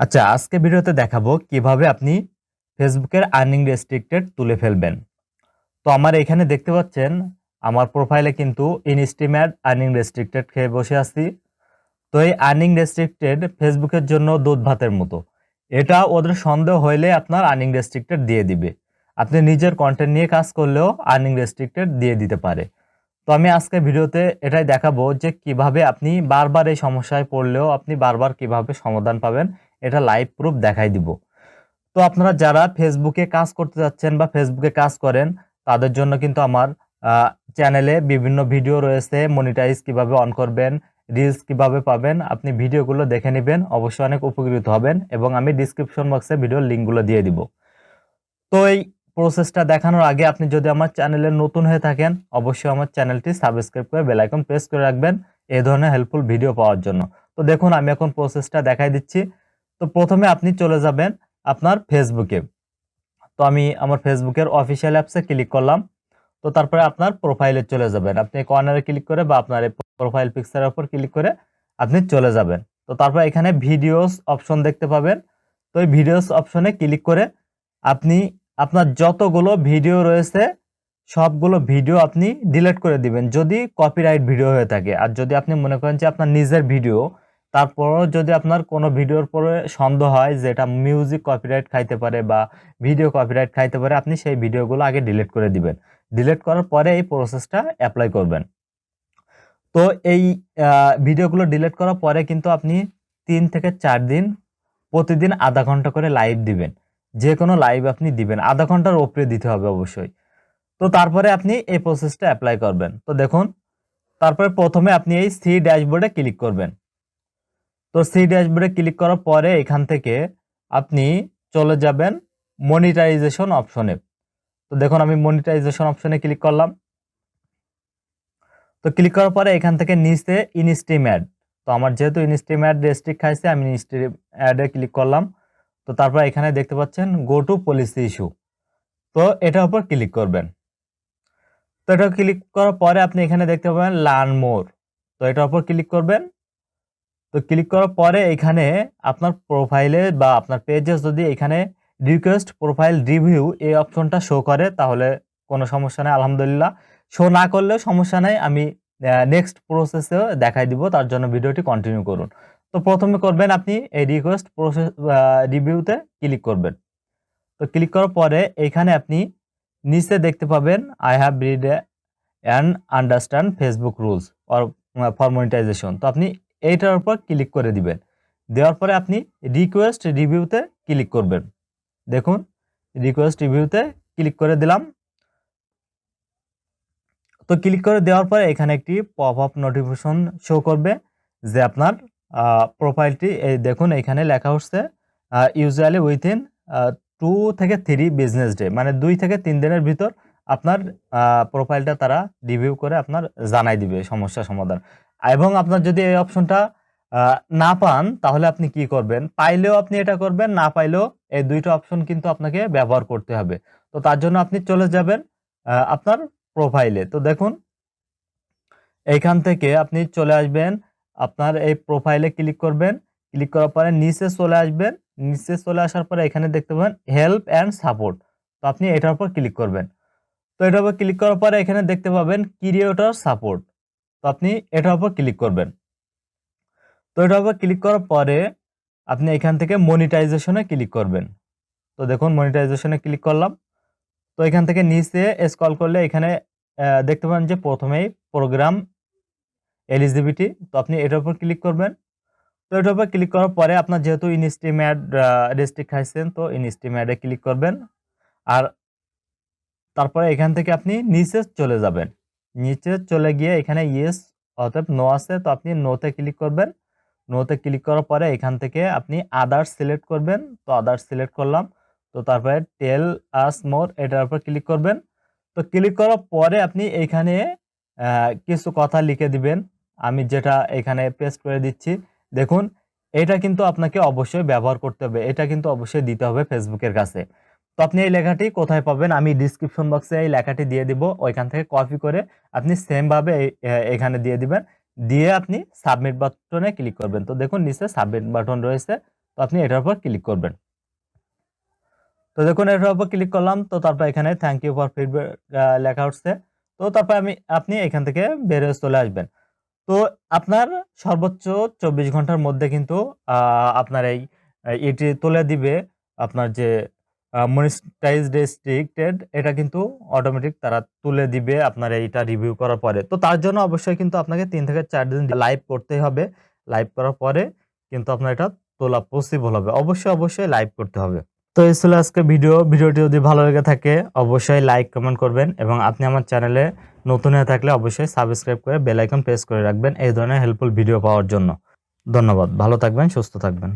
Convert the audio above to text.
আচ্ছা, আজকে ভিডিওতে দেখাবো কিভাবে আপনি ফেসবুকের আর্নিং রেস্ট্রিক্টেড তুলে ফেলবেন। তো আমার এখানে দেখতে পাচ্ছেন আমার প্রোফাইলে কিন্তু ইনস্টিম্যাট আর্নিং রেস্ট্রিক্টেড খেয়ে বসে আছি। তো এই আর্নিং রেস্ট্রিক্টেড ফেসবুকের জন্য দুধ ভাতের মতো। এটা ওদের সন্দেহ হইলে আপনার আর্নিং রেস্ট্রিক্টেড দিয়ে দিবে। আপনি নিজের কন্টেন্ট নিয়ে কাজ করলেও আর্নিং রেস্ট্রিক্টেড দিয়ে দিতে পারে। তো আমি আজকে ভিডিওতে এটাই দেখাবো যে কিভাবে আপনি বারবার এই সমস্যায় পড়লেও আপনি বারবার কিভাবে সমাধান পাবেন, এটা লাইভ প্রুফ দেখাই দিব। তো আপনারা যারা ফেসবুকে কাজ করতে যাচ্ছেন বা ফেসবুকে কাজ করেন, তাদের জন্য কিন্তু আমার চ্যানেলে বিভিন্ন ভিডিও রয়েছে। মনিটাইজ কিভাবে অন করবেন, রিলস কিভাবে পাবেন, আপনি ভিডিওগুলো দেখে নিবেন, অবশ্যই অনেক উপকৃত হবেন এবং আমি ডিসক্রিপশন বক্সে ভিডিওর লিঙ্কগুলো দিয়ে দিব। তো এই প্রসেসটা দেখানোর আগে আপনি যদি আমার চ্যানেলে নতুন হয়ে থাকেন, অবশ্যই আমার চ্যানেলটি সাবস্ক্রাইব করে বেল আইকন প্রেস করে রাখবেন এই ধরনের হেল্পফুল ভিডিও পাওয়ার জন্য। তো দেখুন আমি এখন প্রসেসটা দেখাই দিচ্ছি। তো প্রথমে আপনি চলে যাবেন আপনার ফেসবুকে। তো আমি আমার ফেসবুকের অফিসিয়াল অ্যাপসে ক্লিক করলাম। তো তারপরে আপনার প্রোফাইলে চলে যাবেন। আপনি কর্নারে ক্লিক করে বা আপনার এই প্রোফাইল পিকচারের উপর ক্লিক করে আপনি চলে যাবেন। তো তারপর এখানে ভিডিওস অপশন দেখতে পাবেন। তো এই ভিডিওস অপশনে ক্লিক করে আপনি আপনার যতগুলো ভিডিও রয়েছে সবগুলো ভিডিও আপনি ডিলিট করে দিবেন যদি কপিরাইট ভিডিও হয়ে থাকে। আর যদি আপনি মনে করেন যে আপনার নিজের ভিডিও, তারপরও যদি আপনার কোনো ভিডিওর পরে সন্দেহ হয় যে এটা মিউজিক কপিরাইট খাইতে পারে বা ভিডিও কপিরাইট খাইতে পারে, আপনি সেই ভিডিওগুলো আগে ডিলিট করে দিবেন। ডিলিট করার পরে এই প্রসেসটা এপ্লাই করবেন। তো এই ভিডিওগুলো ডিলিট করার পরে কিন্তু আপনি ৩ থেকে ৪ দিন প্রতিদিন ০.৫ ঘন্টা করে লাইভ দিবেন। যেকোনো লাইভ আপনি দিবেন। ০.৫ ঘন্টার উপরে দিতে হবে অবশ্যই। তো তারপরে আপনি এই প্রসেসটা এপ্লাই করবেন। তো দেখুন, তারপরে ১ম এ আপনি এই সি ড্যাশবোর্ডে ক্লিক করবেন। তো সি ড্যাশবোর্ডে ক্লিক করার পরে এখান থেকে আপনি চলে যাবেন মনিটাইজেশন অপশনে। তো দেখুন আমি মনিটাইজেশন অপশনে ক্লিক করলাম। তো ক্লিক করার পরে এখান থেকে নিচে ইনস্ট্রিম অ্যাড। তো আমার যেহেতু ইনস্ট্রিম অ্যাড রেস্ট্রিক্ট খাইছে, আমি ইনস্ট্রিম অ্যাডে ক্লিক করলাম। তো তারপর এখানে দেখতে পাচ্ছেন গো টু পলিসি ইস্যু। তো এটার উপর ক্লিক করবেন। তো এটা ক্লিক করার পরে আপনি এখানে দেখতে পাবেন লার্ন মোর। তো এটার উপর ক্লিক করবেন। তো ক্লিক করার পরে এখানে আপনার প্রোফাইলে বা আপনার পেজে যদি এখানে রিকোয়েস্ট প্রোফাইল রিভিউ এই অপশনটা শো করে তাহলে কোনো সমস্যা নাই, আলহামদুলিল্লাহ। শো না করলেও সমস্যা নাই, আমি নেক্সট প্রসেসেও দেখাই দিব, তার জন্য ভিডিওটি কন্টিনিউ করুন। তো প্রথমে করবেন আপনি এই রিকোয়েস্ট প্রসেস রিভিউতে ক্লিক করবেন। তো ক্লিক করার পরে এখানে আপনি নিচে দেখতে পাবেন I have read and understand Facebook rules or for monetization. তো আপনি এইটার উপর ক্লিক করে দিবেন। দেওয়ার পরে আপনি রিকোয়েস্ট রিভিউতে ক্লিক করবেন। দেখুন রিকোয়েস্ট রিভিউতে ক্লিক করে দিলাম। তো ক্লিক করে দেওয়ার পরে এখানে একটি পপ আপ নোটিফিকেশন শো করবে যে আপনার প্রোফাইলটি এই দেখুন এখানে লেখা হচ্ছে ইউজুয়ালি উইথিন 2 থেকে 3 বিজনেস ডে, মানে 2 থেকে 3 দিনের ভিতর আপনার প্রোফাইলটা তারা রিভিউ করে আপনার জানাই দিবে সমস্যা সমাধান। এবং আপনার যদি এই অপশনটা না পান তাহলে আপনি কি করবেন? পাইলেও আপনি এটা করবেন, না পাইলেও এই ২ টা অপশন কিন্তু আপনাকে ব্যবহার করতে হবে। তো তার জন্য আপনি চলে যাবেন আপনার প্রোফাইলে। তো দেখুন এইখান থেকে আপনি চলে আসবেন, আপনার এই প্রোফাইলে ক্লিক করবেন। ক্লিক করার পরে নিচে চলে আসবেন। নিচে চলে আসার পরে এখানে দেখতে পাবেন হেল্প অ্যান্ড সাপোর্ট। তো আপনি এটার উপর ক্লিক করবেন। তো এটার উপর ক্লিক করার পরে এখানে দেখতে পাবেন ক্রিয়েটর সাপোর্ট। তো আপনি এটার উপর ক্লিক করবেন। তো এটার উপর ক্লিক করার পরে আপনি এখান থেকে মনিটাইজেশনে ক্লিক করবেন। তো দেখুন মনিটাইজেশনে ক্লিক করলাম। তো এখান থেকে নিচে স্ক্রল করলে এখানে দেখতে পাবেন যে প্রথমেই প্রোগ্রাম এলিজিবিলিটি। তো আপনি এটার উপর ক্লিক করবেন। তো এটার উপর ক্লিক করার পরে আপনার যেহেতু ইনস্ট্রিম অ্যাড রেস্ট্রিক্ট খাইছেন, তো ইনস্ট্রিম অ্যাডে ক্লিক করবেন। আর তারপরে এখান থেকে আপনি নিচে চলে যাবেন। নিচে চলে গিয়ে এখানে ইয়েস অতএব নো আছে, তো আপনি নো তে ক্লিক করবেন। নো তে ক্লিক করার পরে এখান থেকে আপনি আদার্স সিলেক্ট করবেন। তো আদার্স সিলেক্ট করলাম। তো তারপরে টেল আস মোর এটার উপর ক্লিক করবেন। তো ক্লিক করার পরে আপনি এইখানে কিছু কথা লিখে দিবেন। আমি যেটা এখানে পেস্ট করে দিচ্ছি। দেখুন এটা কিন্তু আপনাকে অবশ্যই ব্যবহার করতে হবে। এটা কিন্তু অবশ্যই দিতে হবে ফেসবুকের কাছে। তো আপনি এই লেখাটি কোথায় পাবেন? আমি ডিসক্রিপশন বক্সে এই লেখাটি দিয়ে দিব। ওইখান থেকে কপি করে আপনি সেম ভাবে এখানে দিয়ে দিবেন। দিয়ে আপনি সাবমিট বাটনে ক্লিক করবেন। তো দেখুন নিচে সাবমিট বাটন রয়েছে। তো আপনি এটার উপর ক্লিক করবেন। তো দেখুন এটার উপর ক্লিক করলাম, তো তারপর এখানে থ্যাংক ইউ ফর ফিডব্যাক লেখা উঠছে। তো তারপর আপনি এখান থেকে বের হয়ে চলে আসবেন। তো আপনার সর্বোচ্চ 24 ঘন্টার মধ্যে কিন্তু আপনার এটি তুলে দিবে আপনার যে মনিটাইজড রেস্ট্রিক্টেড, এটা কিন্তু অটোমেটিক তারা তুলে দিবে আপনার এইটা রিভিউ করার পরে। তো তার জন্য অবশ্যই কিন্তু আপনাকে 3 থেকে 4 দিন লাইভ করতেই হবে। লাইভ করার পরে কিন্তু আপনার এটা তোলা পসিবল হবে। অবশ্যই লাইভ করতে হবে। তো এই ছিল আজকে ভিডিওটি যদি ভালো লেগে থাকে অবশ্যই লাইক কমেন্ট করবেন এবং আপনি আমার চ্যানেলে নতুন হয়ে থাকলে অবশ্যই সাবস্ক্রাইব করে বেল আইকন প্রেস করে রাখবেন এই ধরনের হেল্পফুল ভিডিও পাওয়ার জন্য। ধন্যবাদ। ভালো থাকবেন, সুস্থ থাকবেন।